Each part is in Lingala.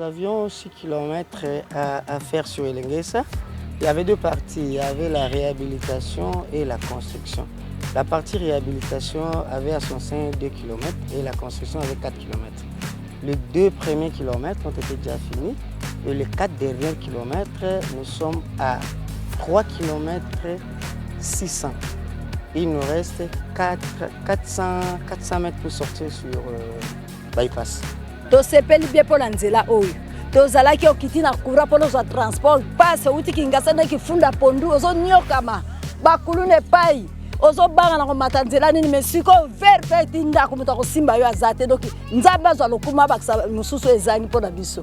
Nous avions 6 km à faire sur Elenguesa. Il y avait deux parties, il y avait la réhabilitation et la construction. La partie réhabilitation avait à son sein 2 km et la construction avait 4 km. Les 2 premiers kilomètres ont été déjà finis et les 4 derniers kilomètres, nous sommes à 3 km 600. Il nous reste 400 mètres pour sortir sur bypass. Tosepeli bien pour l'anzela oyo. Tozalaki okiti na kura pour nos transport passe uti kingasa na kifunda pondu ozo nyokama bakulu ne pai ozo banga na komatanzela nini mesiko ver fait inda kumuta ko simba yo azate donc nzambe azwa lokuma bakisa mususu ezani pour na biso.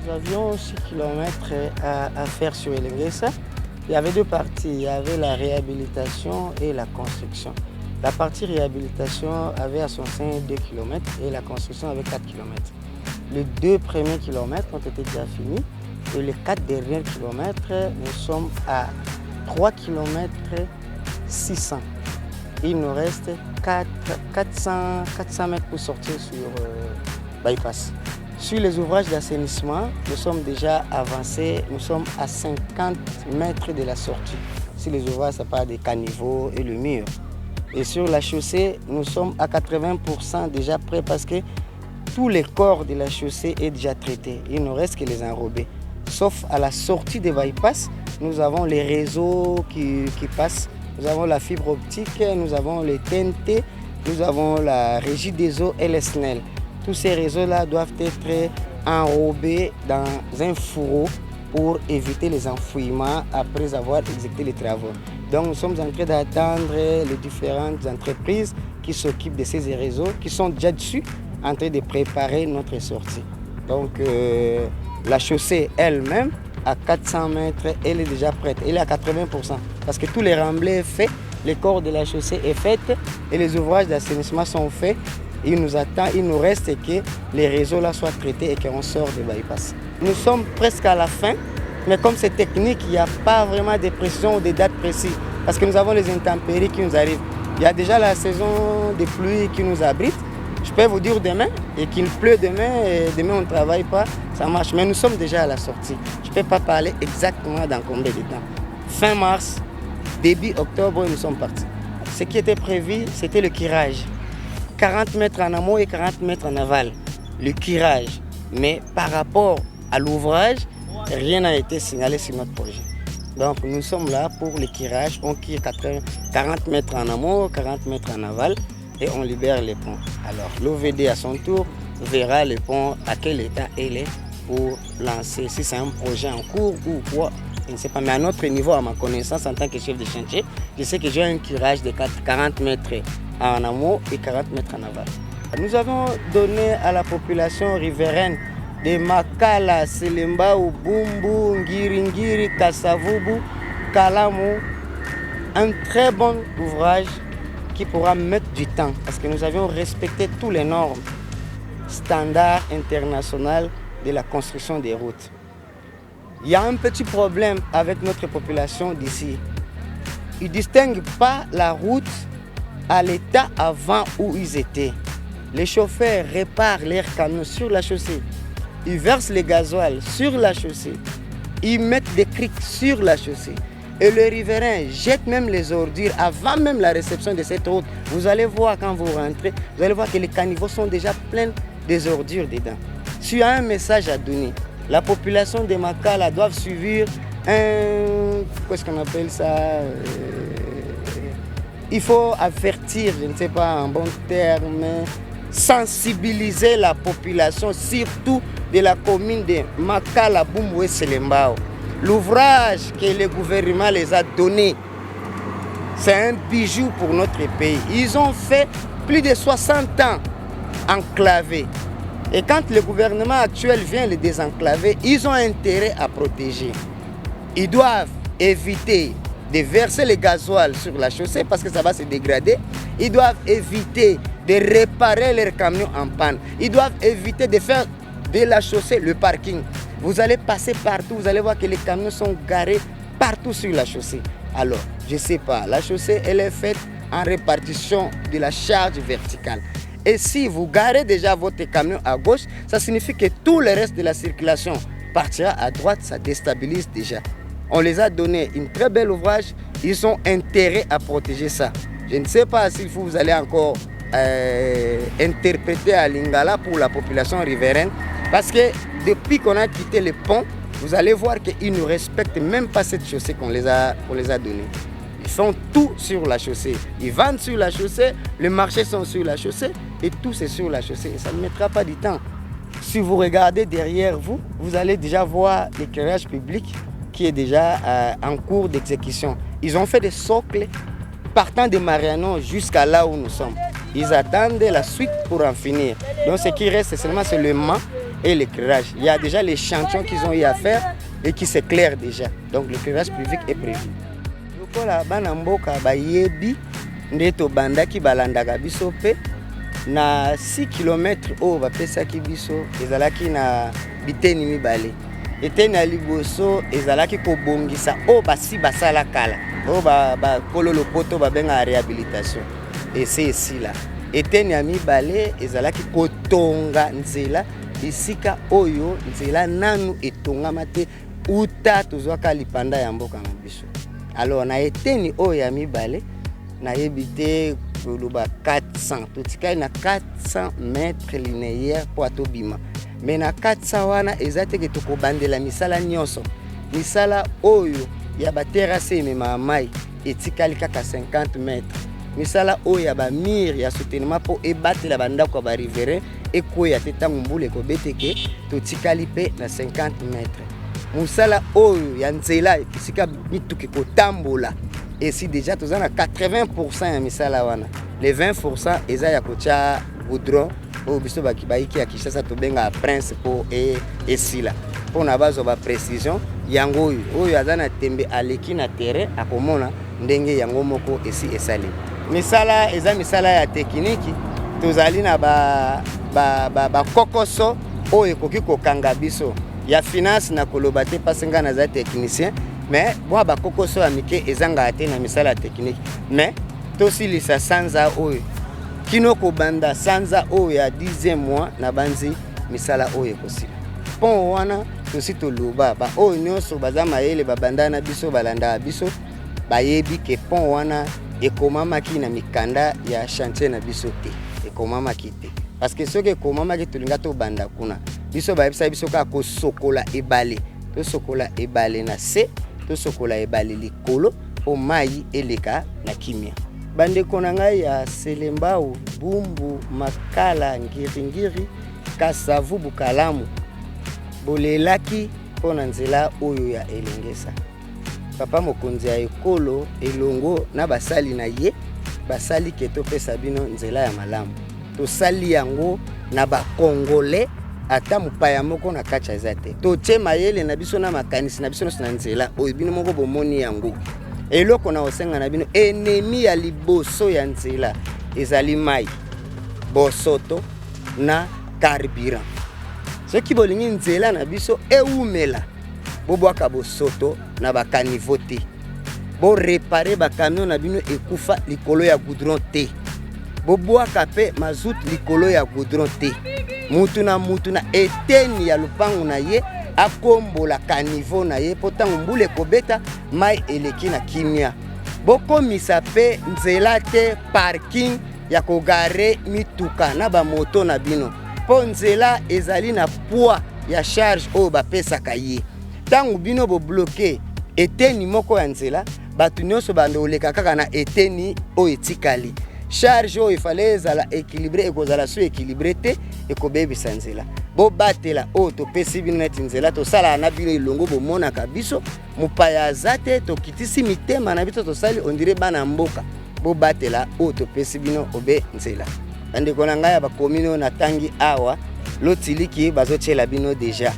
Nous avions 6 km à faire sur Elenguesa. Il y avait deux parties, il y avait la réhabilitation et la construction. La partie réhabilitation avait à son sein 2 km et la construction avait 4 km. Les 2 premiers kilomètres ont été déjà finis et les 4 derniers kilomètres, nous sommes à 3 km 600. Il nous reste 400 mètres pour sortir sur bypass. Sur les ouvrages d'assainissement, nous sommes déjà avancés, nous sommes à 50 mètres de la sortie. Sur les ouvrages, ça part des caniveaux et le mur. Et sur la chaussée, nous sommes à 80% déjà prêts parce que tous les corps de la chaussée est déjà traité. Il ne reste que les enrobés. Sauf à la sortie des bypass, nous avons les réseaux qui passent. Nous avons la fibre optique, nous avons les TNT, nous avons la régie des eaux et les SNEL. Tous ces réseaux-là doivent être enrobés dans un fourreau pour éviter les enfouissements après avoir exécuté les travaux. Donc nous sommes en train d'attendre les différentes entreprises qui s'occupent de ces réseaux, qui sont déjà dessus, en train de préparer notre sortie. Donc la chaussée elle-même, à 400 mètres, elle est déjà prête. Elle est à 80%. Parce que tous les remblais sont faits, le corps de la chaussée est fait et les ouvrages d'assainissement sont faits. Il nous attend, il nous reste que les réseaux là soient traités et qu'on sort de bypass. Nous sommes presque à la fin, mais comme c'est technique, il n'y a pas vraiment de précision ou de dates précises. Parce que nous avons les intempéries qui nous arrivent. Il y a déjà la saison des pluies qui nous abrite. Je peux vous dire demain, et qu'il pleut demain, et demain on ne travaille pas, ça marche. Mais nous sommes déjà à la sortie. Je ne peux pas parler exactement dans combien de temps. Fin mars, début octobre, nous sommes partis. Ce qui était prévu, c'était le curage. 40 mètres en amont et 40 mètres en aval. Le curage. Mais par rapport à l'ouvrage, rien n'a été signalé sur notre projet. Donc nous sommes là pour le curage. On kire 40 mètres en amont, 40 mètres en aval. Et on libère les ponts. Alors l'OVD à son tour verra le pont à quel état il est pour lancer, si c'est un projet en cours ou quoi, je ne sais pas. Mais à notre niveau, à ma connaissance en tant que chef de chantier, je sais que j'ai un curage de 40 mètres en amont et 40 mètres en aval. Nous avons donné à la population riveraine de Makala, Selemba, Bumbu, Ngiringiri, Kasavubu, Kalamu, un très bon ouvrage qui pourra mettre du temps parce que nous avions respecté toutes les normes standards internationaux de la construction des routes. Il y a un petit problème avec notre population d'ici. Ils ne distinguent pas la route à l'état avant où ils étaient. Les chauffeurs réparent leurs camions sur la chaussée. Ils versent les gasoil sur la chaussée. Ils mettent des criques sur la chaussée. Et le riverain jette même les ordures avant même la réception de cette route. Vous allez voir quand vous rentrez, vous allez voir que les caniveaux sont déjà pleins des ordures dedans. S'il y a un message à donner, la population de Makala doit suivre qu'est-ce qu'on appelle ça, il faut avertir, je ne sais pas en bon terme, sensibiliser la population, surtout de la commune de Makala, Bumbu, Selembao. L'ouvrage que le gouvernement les a donné, c'est un bijou pour notre pays. Ils ont fait plus de 60 ans enclavés. Et quand le gouvernement actuel vient les désenclaver, ils ont intérêt à protéger. Ils doivent éviter de verser le gasoil sur la chaussée parce que ça va se dégrader. Ils doivent éviter de réparer leurs camions en panne. Ils doivent éviter de faire de la chaussée le parking. Vous allez passer partout, vous allez voir que les camions sont garés partout sur la chaussée. Alors, je ne sais pas, la chaussée, elle est faite en répartition de la charge verticale. Et si vous garez déjà votre camion à gauche, ça signifie que tout le reste de la circulation partira à droite, ça déstabilise déjà. On les a donné un très bel ouvrage, ils ont intérêt à protéger ça. Je ne sais pas si vous allez encore interpréter à Lingala pour la population riveraine, parce que depuis qu'on a quitté le pont, vous allez voir qu'ils ne respectent même pas cette chaussée qu'on les a donnée. Ils font tout sur la chaussée. Ils vendent sur la chaussée, les marchés sont sur la chaussée et tout c'est sur la chaussée. Et ça ne mettra pas du temps. Si vous regardez derrière vous, vous allez déjà voir l'éclairage public qui est déjà en cours d'exécution. Ils ont fait des socles partant de Mariano jusqu'à là où nous sommes. Ils attendent la suite pour en finir. Donc ce qui reste seulement c'est le mât et l'éclairage. Il y a déjà les chantiers qu'ils ont eu à faire et qui s'éclairent déjà. Donc l'éclairage public est prévu. Lokola bana mboka bayebi ndeto bandaki balandaka biso pe na 6 km oyo bapesaki biso ezalaki na biteni mibale. Eteni ya liboso ezalaki kobongisa oyo basi basala kala oyo bakolo lopoto babengaka réhabilitation ese esila. Eteni ya mibale ezalaki kotonga nzela esika oyo nzela nanu etongama te uta tozwaka lipanda ya mboka na biso. Alors na eteni oyo ya mibale nayebi te koloba 400 totikali na 400 mètres linéaires po atobima. Mais na 400 wana eza te ke tokobandela misala nyonso. Misala oyo ya baterase emema mai etikali kaka 50 mètres. Misala oyo ya bamire ya soutenement po ebatela bandako ya bariverain ekoya te ntango mbula ekobeteke totikali mpe na 50 mètres. Musala oyo ya nzela esika mituka kotambola et si déjà tous 80% ya misala wana. Les 20% eza ya kocha goudron au biso baiki ya Kinshasa to benga prince po et sila. Pour na bazo ba précision yango oyo azana tembe aleki na terrain akomona ndenge yango moko esi esali. Misala eza misala ya technique tozali na ba kokoso oyo ekoki kokanga biso ya finance na koloba te parce nga naza technicien mais bo ba kokoso ya mike ezanga ate na misala technique mais tosilisa sanza oyo kino ko banda sanza oyo ya 10e mois na banzi misala oyo ekosila pon wana tosi toloba ba oyo nyonso baza mayele babanda na biso balanda biso bayebi ke pon wana ekomamaki na mikanda ya chantier na biso te ekomamaki te parce que soki ekomamaki tolinga tobanda kuna biso bayebisa biso kaka kosokola ebale tosokola ebale na se tosokola ebale likolo po mai eleka na kimia bandeko na ngai ya Selembao Bumbu Makala Ngiringiri Kasavu Bukalamu bolelaki pona nzela oyo ya elengesa papa mokonzi ya ekolo elongo na basali na ye basali ke topesa bino nzela ya malamu tosali yango na ba Congolais ata mupaya moko na kacha ezate totie mayele na biso na makanisi na biso na nzela oyo bino moko bomoni yango eloko na osenga na bino ennemi ya liboso ya nzela ezali mai bosoto na carburant soki bolingi nzela na biso eumela bobwaka bosoto na bakanivo te bo réparer ba camion na bino ekufa likolo ya goudron te bobwaka pe mazout likolo ya goudron te mutu na eteni ya lupangu na ye akombola kanivo na ye potango mbule kobeta mai eleki na kimia bokomisa pe nzela te parking ya kogare mituka na ba moto na bino po nzela ezali na poids ya charge oyo bapesaka ye tango bino bo bloquer eteni moko ya nzela batu nyonso bando oleka kaka na eteni oyo etikali charge oyo ifale ezala équilibré ekozala so équilibré te ekobebisa nzela bo batela oyo topesi bino neti nzela tosala na bino ilongo bomonaka biso mupaya azate tokitisi mitema na biso tosali ondire bana mboka bo batela oyo topesi bino obe nzela bandeko na ngai bakomino na tangi awa lotiliki bazotiela bino deja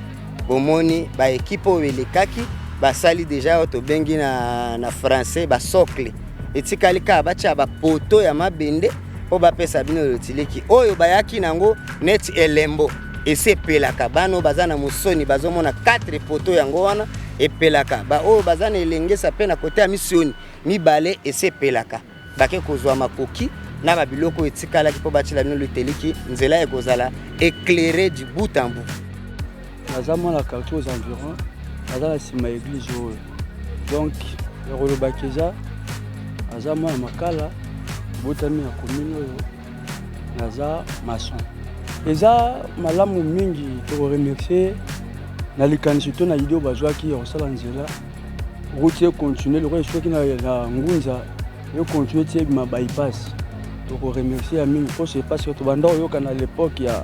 bomoni ba ekipe oyo elekaki basali deja oyo tobengi na français basocle etikali ka bacha bapoto ya mabende po bapesa bino lotiliki oyo bayaki nango neti elembo esepelaka bano baza na musoni bazomona 4 poto yango wana epelaka ba oyo baza na elengesa pe na kote ya misioni mibale esepelaka bake kozwa makoki na babiloko etikalaki po batila bino lotiliki nzela ekozala éclairé du bout en bout. Naza mona quartier aux environs naza na sima église oyo donc ekolobakeza naza mwana makala botami ya commune oyo naza maçon eza malamu mingi tokoremercier na likanisi to na idée oyo bazwaki ya kosala nzela route econtinue loko esoki na ngunza econtinue ti ebima bypass tokoremercier ya mingi mpo se parce que tobanda oyoka na l'époque ya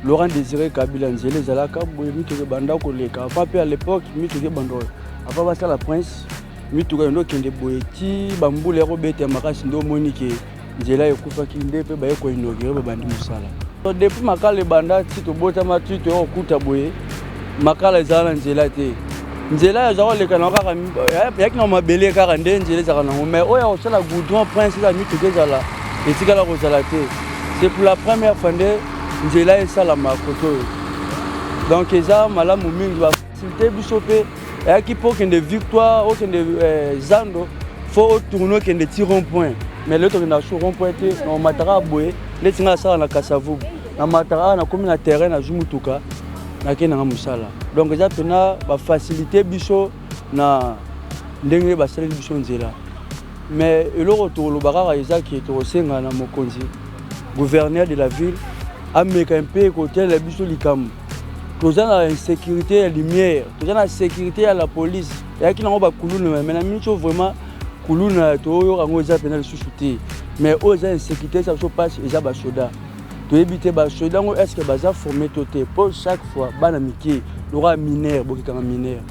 Laurent Désiré Kabila nzela ezalaka boye mituka banda koleka avant pe à l'époque mituka banda oyo avant basala prince mituka ndo kende boye ti bambula robete makasi ndo moni ke nzela ekufaki nde pe baye ko inaugurer babandi musala so depuis makala banda ti tobota matito okuta boye makala ezala nzela te nzela ezala leka na kaka yaki na mabele kaka nde nzela ezala na mais oyo osala goudron prince la mituka ezala etikala kozala te c'est pour la première fois nde nzela esala makoto donc eza malamu mingi ba facilité biso pe yaki po kende victoire o kende zando faut tourner kende ti rond point mais le tourner na rond point te na matara boye le tinga sala na Kasavu na matara na komi na terrain na jumutuka na kena nga musala donc eza pena ba facilité biso na ndenge ba sala biso nzela mais eloko tolobaka eza ki tosenga na mokonzi gouverneur de la ville ameka un peu côté la biso likamu toza na insécurité ya lumière toza na sécurité ya la police yaki nango bakuluna mais na mincho vraiment kuluna to yango eza pena lisusu te mais oza insécurité ça so passe eza ba soda to éviter ba soda ngo est-ce que baza formé to te pour chaque fois bana miki lora mineur bokika mineur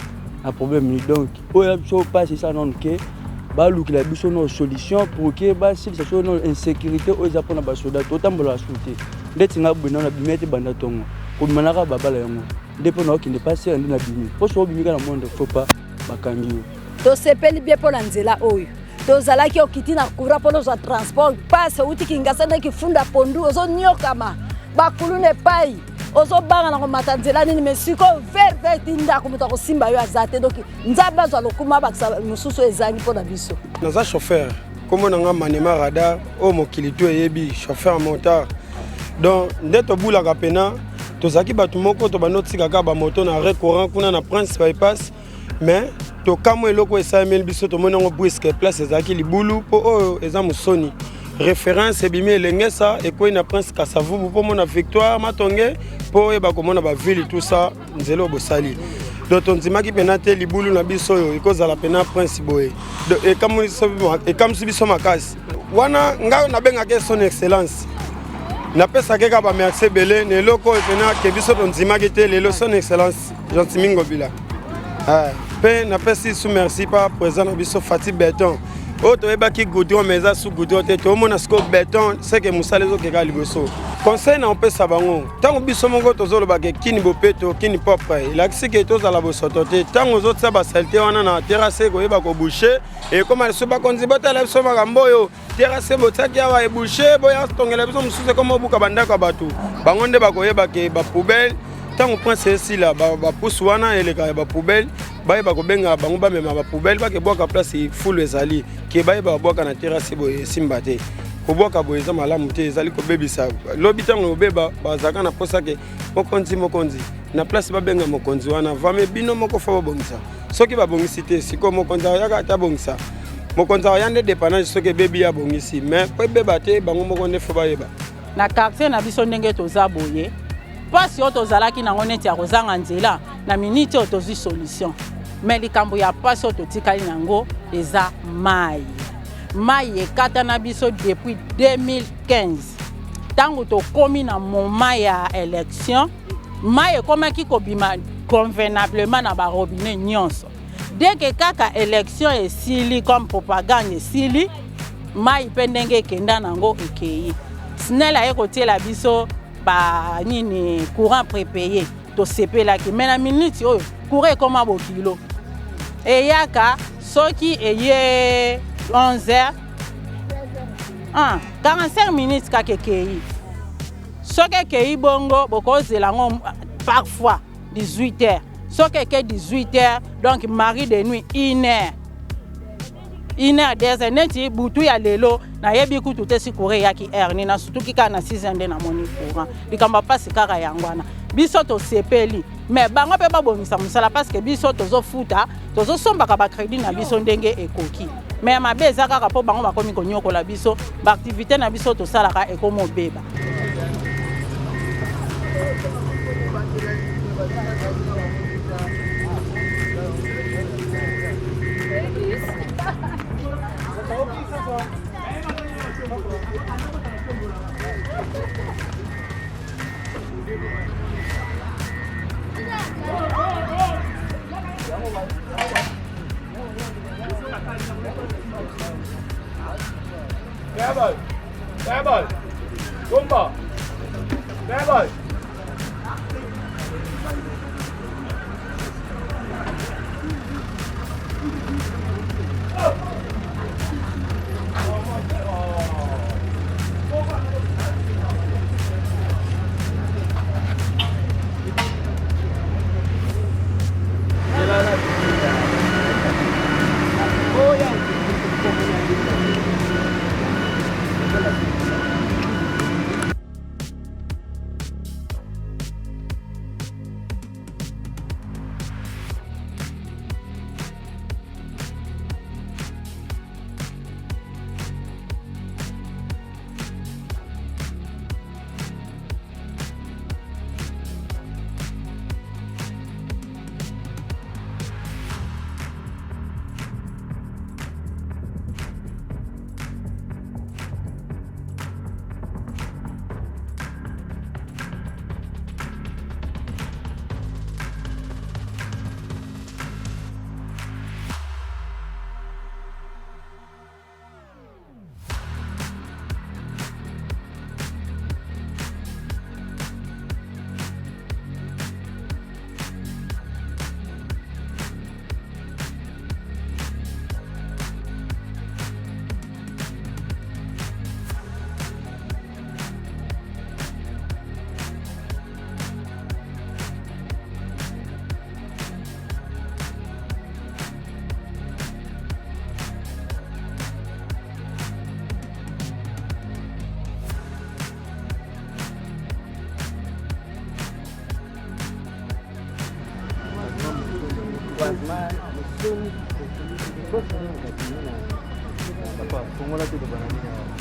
un problème donc oya so passe ça non que balukila biso no solution pour que basi ça soit no insécurité aux japon ba soda totambola souté ndeti nga bwina na bimete banda tongo ko manaka babala yango ndepo na okinde passer ndina bimi po so bimika na monde faut pas bakangi to sepeli bien pour nzela oyo tozalaki okiti na courant pour nos transport passe uti kingasa na kifunda pondu ozo nyokama bakulu ne pai ozo banga na komata nzela nini mesiko vert ndako muta kosimba yo azate donc nzaba zo lokuma bakisa mususu ezangi pona biso naza chauffeur comme nanga manema radar o mokili to yebi chauffeur motard donc ndeto bula kapena tozaki batu moko to banotika ka ba moto na recourant kuna na prince bypass mais to kamo eloko esamel biso to monango brisque place ezaki libulu po o eza musoni référence ebimi elengesa ekoi na prince Kasavubu po mona victoire matonge po eba komona ba ville tout ça nzelo bosali donc tonzimaki penate libulu na biso yo ekozala pena prince boye ekamwisi biso makasi wana nga nabengaki son excellence napesaki ka bamerci ebele na eloko pena ke biso tonzimaki te lelo son excellence Jean-Timingo Bila mpe napesi sous merci pa président na biso Fati Beton oyo toyebaki goudron mais eza sous goudron te toomona siko beton seke mosala ezokeka liboso conseil na opesa bango ntango biso moko tozolobaka kini bopeto kini propre elakisi ke tozala bosoto te ntango ozotia basalite wana na terase koyeba kobouche ekoma liso bakonzi botala biso makambo oyo terase botiaki awa ebouche boya tongela biso mosusu ekoma obuka bandako ya bato bango nde bakoyebake bapoubele ntango prince esila bapusu wana eleka ya bapoubele bayeba kobenga bango bamema bapoubele bakebwaka place fulu ezali ke bayeba babwaka na terase boye esimba te kobwaka boye eza malamu te ezali kobebisa lobi ntango obeba bazalaka na posa ke mokonzi na place babenga mokonzi wana vame bino moko fa babongisa soki babongisi te siko mokonzi ayaka ata bongisa mokonzi aya nde dépendance soki ebebi ya bongisi mais po ebeba te bango moko nde fa bayeba na quartier na biso ndenge toza boye pasi oyo tozalaki nango neti ya kozanga nzela na miniti oyo tozwi solution mais likambo ya pasi oyo totikali nango eza mai ekata na biso depuis 2015 ntango tokomi na moment ya élection mai ekomaki kobima convenablement na barobine nyonso deke kaka élection esili comme propagande esili mai mpe ndenge ekenda nango ekei snel aye kotiela biso nini courant prépayé to sepelaki mais na minute oyo courant ekoma bokilo eyaka soki eye 11h 45 minutes kaka ekei soki ekei bongo bokozela ngo parfois 18h soki eke 18h donc mari de nuit 1h 2h neti butu ya lelo na yebi kutu te si courant yaki heure ni na sutuki ka na 6h nde na moni courant likamba pasi kaka yangwana biso to sepeli mais bango pe babongisa musala parce que biso tozofuta tozosombaka ba crédit na biso ndenge ekoki mais mabe eza kaka po bango bakomi konyokola biso ba activité na biso tosalaka ekomo beba Bebel, Gumba, Bebel.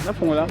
nafungola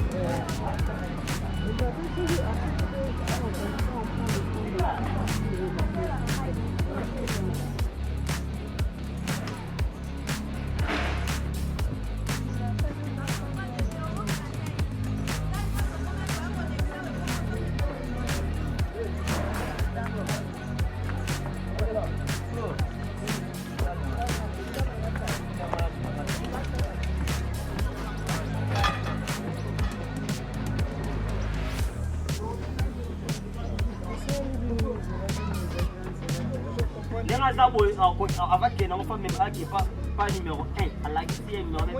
avant que l'enfant même qui n'est pas numéro 1, à la quatrième numéro 1.